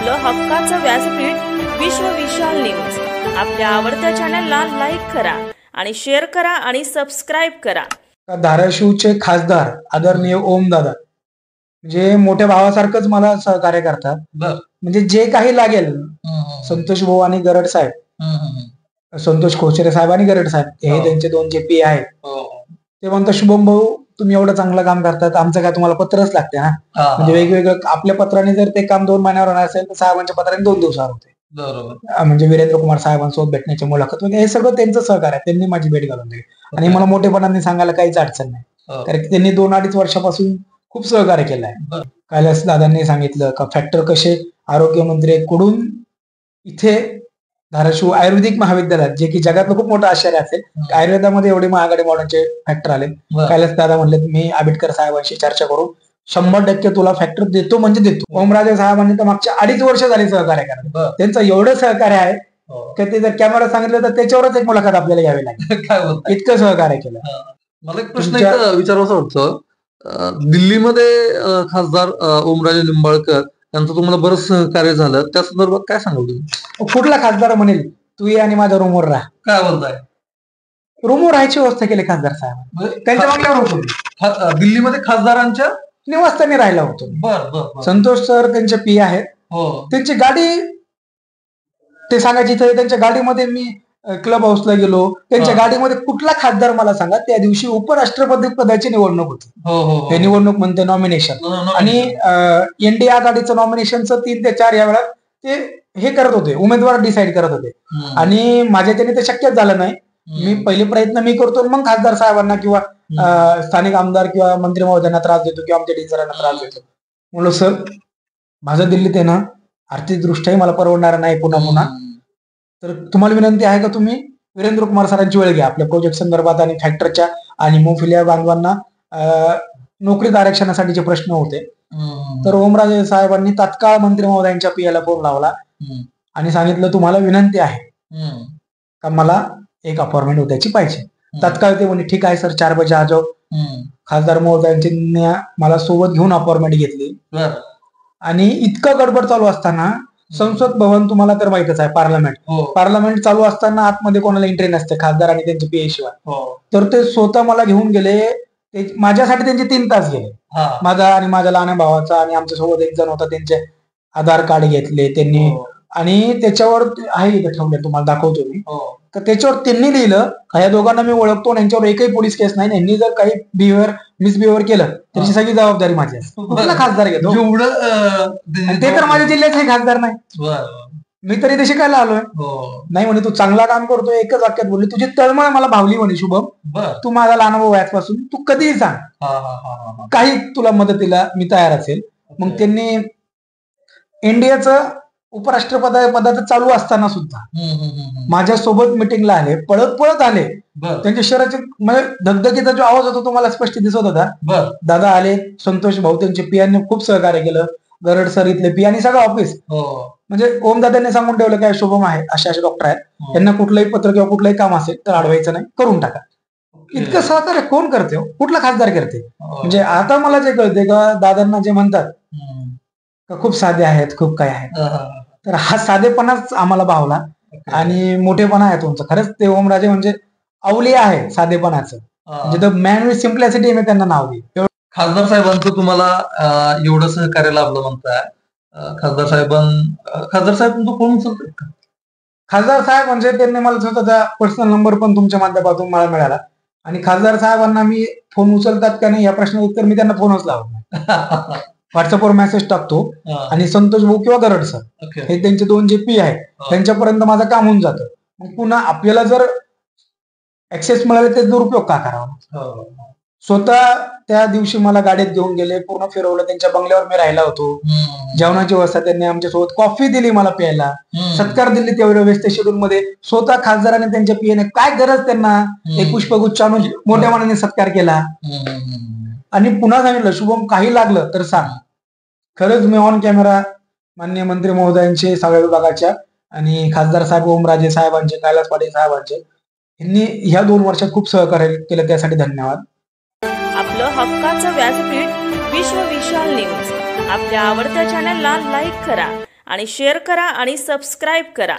आपलं हक्काचं व्यासपीठ विश्व विशाल न्यूज. आपल्या आवडत्या चॅनलला लाईक करा आणि शेअर करा आणि सबस्क्राईब करा. धाराशिवचे खासदार आदरणीय ओमदादा म्हणजे मोठ्या भावासारखंच मला सहकार्य करतात. म्हणजे जे काही लागेल संतोष भाऊ आणि गरड साहेब, संतोष खोचरे साहेब आणि गरड साहेब हे त्यांचे दोन जे पी आहेत, ते म्हणतात शुभम भाऊ तुम्ही एवढं चांगलं काम करतात, आमचं काय तुम्हाला पत्रच लागते ना. म्हणजे वेगवेगळं आपल्या पत्राने जर ते काम 2 महिन्यावर होणार असेल तर साहेबांच्या पत्राने 2 दिवसावर होते. बरोबर. म्हणजे वीरेंद्र कुमार साहेबांसोबत भेटण्याची मुलाखत वगैरे हे सगळं त्यांचं सहकार्य आहे. त्यांनी माझी भेट घालून दिली आणि मला मोठेपणाने सांगायला काहीच अडचण नाही, कारण की त्यांनी 2-2.5 वर्षापासून खूप सहकार्य केलं आहे. कैलास दादांनी सांगितलं का फॅक्टर कसे आरोग्यमंत्री कडून इथे धाराशिव आयुर्वेदिक महाविद्यालयात, जे की जगातलं खूप मोठं आश्चर्य असेल, आयुर्वेदामध्ये एवढे महागडे मॉडर्नचे फॅक्टर आले. कैलास दादा म्हणले मी आंबेडकर साहेबांशी चर्चा करून 100% तुला फॅक्टर देतो म्हणजे देतो. ओमराजे साहेबांनी तर मागच्या 2.5 वर्ष झाली सहकार्य करतात. त्यांचं एवढं सहकार्य आहे की ते जर कॅमेरा सांगितलं तर त्याच्यावरच एक मुलाखत आपल्याला घ्यावी लागेल, इतकं सहकार्य केलं. मला एक प्रश्न विचारायचा होतं, दिल्लीमध्ये खासदार ओमराजे निंबाळकर त्यांचं तुम्हाला बरंच सहकार्य झालं, त्या संदर्भात काय सांगाल तुम्ही? कुठला खासदार म्हणेल तू ये आणि माझ्या रूमवर राहा? काय बोलताय? रूमवर राहायची व्यवस्था केली खासदार साहेब, त्यांच्या बंगल्यावर होतो. दिल्लीमध्ये खासदारांच्या निवासस्थानी राहिला होतो. बर. संतोष सर त्यांचे पी आहेत. त्यांची गाडी ते सांगायची इथे, त्यांच्या गाडीमध्ये मी क्लब हाऊसला गेलो, त्यांच्या गाडीमध्ये कुठला खासदार मला सांगा, त्या दिवशी उपराष्ट्रपती पदाची निवडणूक होती. हे निवडणूक म्हणते नॉमिनेशन, आणि एनडीए आघाडीचं नॉमिनेशनचं 3 ते 4 या वेळा ते हे करत होते, उमेदवार डिसाईड करत होते. आणि माझ्याच्याने ते शक्यच झालं नाही. मी पहिले प्रयत्न मी करतो, मग खासदार साहेबांना किंवा स्थानिक आमदार किंवा मंत्री महोदयांना त्रास देतो किंवा आमच्या टीचरांना त्रास देतो. म्हणलो सर माझं दिल्लीत आहे ना, आर्थिक दृष्ट्याही मला परवडणार नाही पुन्हा, तर तुम्हाला विनंती आहे का तुम्ही वीरेंद्र कुमार सरांची वेळ घ्या आपल्या प्रोजेक्ट संदर्भात आणि फॅक्टरच्या आणि मोफिलिया बांधवांना नोकरीत आरक्षणासाठीचे प्रश्न होते. तर ओमराजे साहेबांनी तात्काळ मंत्री महोदयांच्या पीएला फोन लावला आणि सांगितलं तुम्हाला विनंती आहे का मला एक अपॉइंटमेंट उद्याची पाहिजे. तात्काळ ते म्हणे ठीक आहे सर 4 बजे आ जाओ. खासदार महोदयांची मला सोबत घेऊन अपॉइंटमेंट घेतली. आणि इतकं गडबड चालू असताना संसद भवन तुम्हाला तर माहितच आहे, पार्लमेंट चालू असताना आतमध्ये कोणाला एंट्री नसते खासदार आणि त्यांचे पीए शिवाय. तर ते स्वतः मला घेऊन गेले. माझ्यासाठी त्यांचे 3 तास गेले, माझा आणि माझ्या लहान भावाचा, आणि आमच्या सोबत एक जण होता त्यांचे आधार कार्ड घेतले त्यांनी. आणि त्याच्यावर आहे इथे ठेवले, तुम्हाला दाखवतो मी. तर त्याच्यावर त्यांनी लिहिलं ह्या दोघांना मी ओळखतो आणि यांच्यावर एकही पोलीस केस नाही, यांनी जर काही मिसबिहेव्हिअर केलं त्याची सगळी जबाबदारी माझी असते. कुठला खासदार घेतो ते तर माझ्या जिल्ह्याचे खासदार नाही, मी तरी ते शिकायला आलोय. नाही म्हणे तू चांगला काम करतोय, एकच वाक्यात बोलली तुझी तळमळ मला भावली म्हणे शुभम, तू माझा लहान भाऊ याचपासून तू कधीही सांग, काही तुला मदतीला मी तयार असेल. मग त्यांनी इंडियाचं उपराष्ट्रपदाचं चालू असताना सुद्धा माझ्यासोबत मिटिंगला आले, पळत आले. त्यांच्या शहराचे म्हणजे धगधगीचा जो आवाज होता तो मला स्पष्ट दिसत होता. दादा आले, संतोष भाऊ त्यांचे पियांनी खूप सहकार्य केलं, गरड सर इथले पी आणि सगळं ऑफिस. म्हणजे ओमदादांनी सांगून ठेवलं काय शुभम आहे असे डॉक्टर आहेत, त्यांना कुठलंही पत्र किंवा कुठलंही काम असेल तर अडवायचं नाही, करून टाका. इतकं सहकार्य कोण करते, कुठला खासदार करते? म्हणजे आता मला जे कळते का दादांना जे म्हणतात खूप साधे आहेत, खूप काय आहेत, तर हा साधेपणाच आम्हाला भावला आणि मोठेपणा आहे तुमचं. खरंच ते ओमराजे म्हणजे अवलिया आहे साधेपणाचं, म्हणजे द मॅन विथ सिम्प्लिसिटी मी त्यांना नाव दिलं. खासदार साहेबांचं तुम्हाला एवढं सहकार्य लाभलं म्हणताय, खासदार साहेब तुमचा फोन उचलतात का? खासदार साहेब म्हणजे त्यांनी मला स्वतःचा पर्सनल नंबर पण तुमच्या माध्यमातून मला मिळाला, आणि खासदार साहेबांना मी फोन उचलतात का नाही या प्रश्नाचं उत्तर मी त्यांना फोनच लावला. व्हॉट्सअपवर मेसेज टाकतो आणि संतोष भाऊ किंवा गरड सर हे त्यांचे 2 जे पी आहेत त्यांच्यापर्यंत माझं काम होऊन जातं. मग पुन्हा आपल्याला जर ऍक्सेस मिळाले ते दुरुपयोग का करावा? स्वतः त्या दिवशी मला गाडीत घेऊन गेले, पूर्ण फिरवलं, त्यांच्या बंगल्यावर मी राहिला होतो. जेवणाची व्यवस्था त्यांनी आमच्यासोबत, कॉफी दिली मला प्यायला, सत्कार दिली तेवढ्या व्यस्त शेड्यूल मध्ये. स्वतः खासदाराने त्यांच्या पीएने काय गरज त्यांना एक पुष्पगुच्छ आणून मोठ्या मनाने सत्कार केला. आणि पुन्हा सांगितलं शुभम काही लागलं तर सांग. खरंच मी ऑन कॅमेरा माननीय मंत्री महोदयांचे, सगळ्या विभागाच्या आणि खासदार साहेब ओमराजे साहेबांचे, कैलास पाटील साहेबांचे, यांनी ह्या 2 वर्षात खूप सहकार्य केलं, त्यासाठी धन्यवाद. आपलं हक्काचं व्यासपीठ विश्व विशाल न्यूज. आपल्या आवडत्या चॅनलला लाईक करा आणि शेअर करा आणि सबस्क्राईब करा.